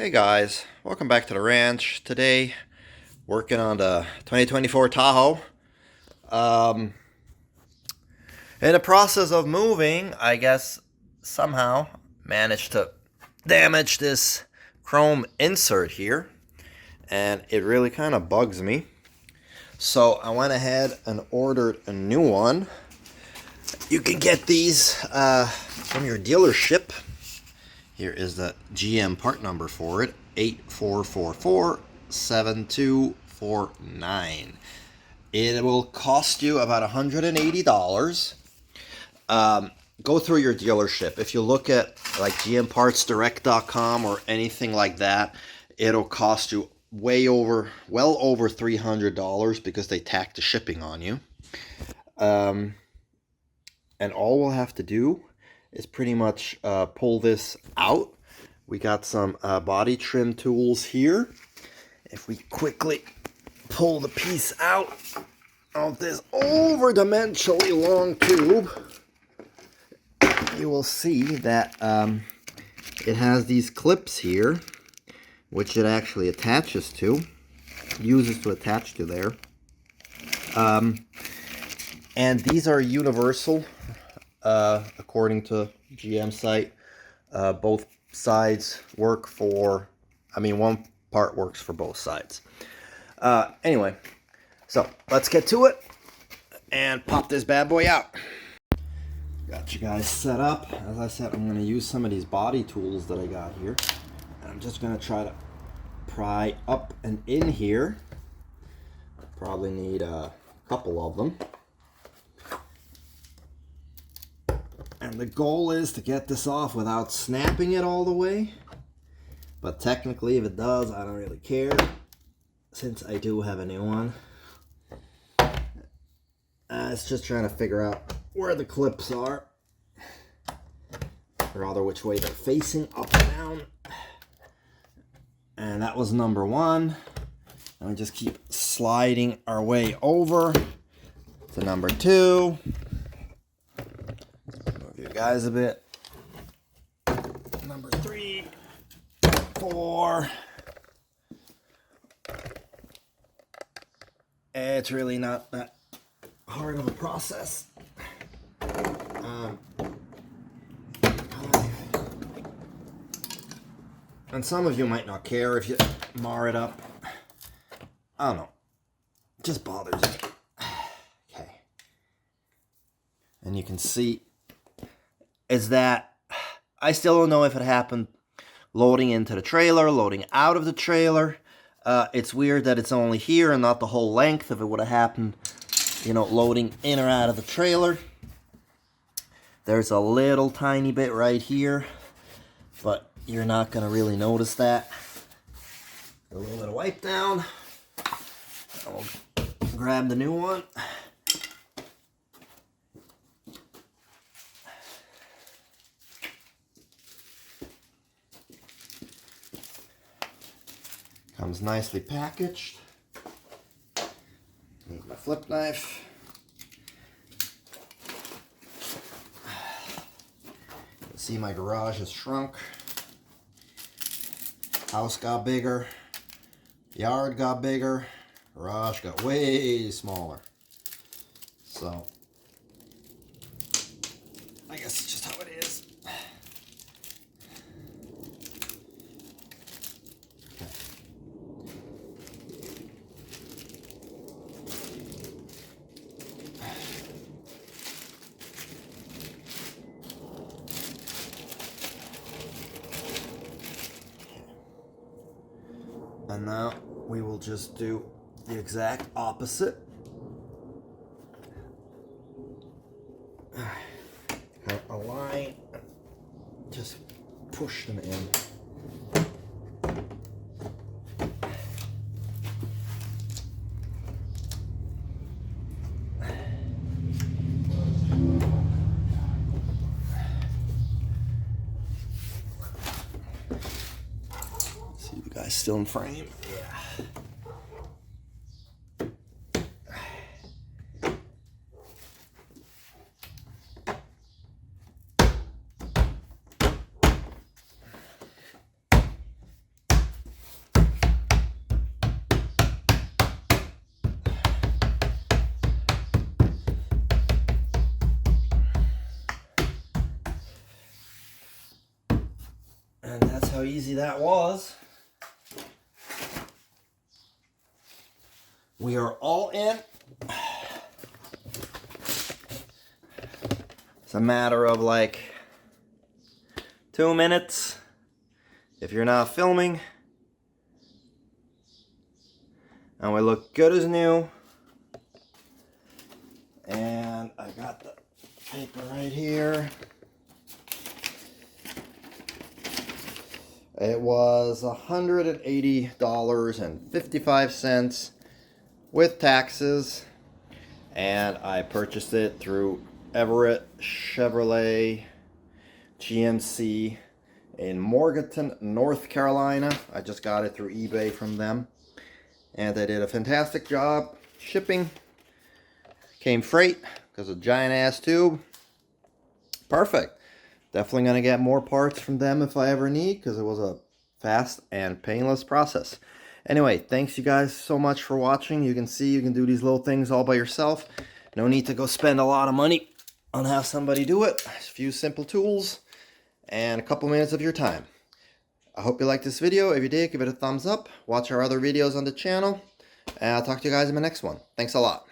Hey guys, welcome back to the ranch. Today, working on the 2024 Tahoe. Um, in the process of moving, I guess somehow managed to damage this chrome insert here, and it really kind of bugs me. So I went ahead and ordered a new one. You can get these from your dealership. Here is the GM part number for it, 84447249. It will cost you about $180. Go through your dealership. If you look at like gmpartsdirect.com or anything like that, it'll cost you well over $300 because they tack the shipping on you. And all we'll have to do is pretty much pull this out. We got some body trim tools here. If we quickly pull the piece out of this over-dimensionally long tube, you will see that it has these clips here, which it actually attaches to, uses to attach to there. And these are universal. According to GM site, both sides work for, one part works for both sides. Anyway, so let's get to it and pop this bad boy out. Got you guys set up. As I said, I'm going to use some of these body tools that I got here. And I'm just going to try to pry up and in here. I probably need a couple of them. And the goal is to get this off without snapping it all the way. But technically, if it does, I don't really care, since I do have a new one. It's just trying to figure out where the clips are, or rather which way they're facing, up and down. And that was number one. And we just keep sliding our way over to number two. Guys a bit. Number 3, 4. It's really not that hard of a process. 5. And some of you might not care if you mar it up. I don't know. It just bothers me. Okay. And you can see is that I still don't know if it happened loading into the trailer, loading out of the trailer. It's weird that it's only here and not the whole length. If it would have happened, loading in or out of the trailer. There's a little tiny bit right here, but you're not going to really notice that. A little bit of wipe down. I'll grab the new one. Comes nicely packaged. Need my flip knife. You see my garage has shrunk. House got bigger. Yard got bigger. Garage got way smaller. So, I guess it's just how it is. And now we will just do the exact opposite. Align, just push them in. See you guys still in frame? Yeah. And that's how easy that was. We are all in. It's a matter of like 2 minutes if you're not filming. And we look good as new. And I got the paper right here. It was $180.55 with taxes. And I purchased it through Everett Chevrolet GMC in Morganton, North Carolina. I just got it through eBay from them. And they did a fantastic job shipping. Came freight because of a giant ass tube. Perfect. Definitely going to get more parts from them if I ever need, because it was a fast and painless process. Anyway, thanks you guys so much for watching. You can see you can do these little things all by yourself. No need to go spend a lot of money on have somebody do it. A few simple tools and a couple minutes of your time. I hope you liked this video. If you did, give it a thumbs up. Watch our other videos on the channel. And I'll talk to you guys in the next one. Thanks a lot.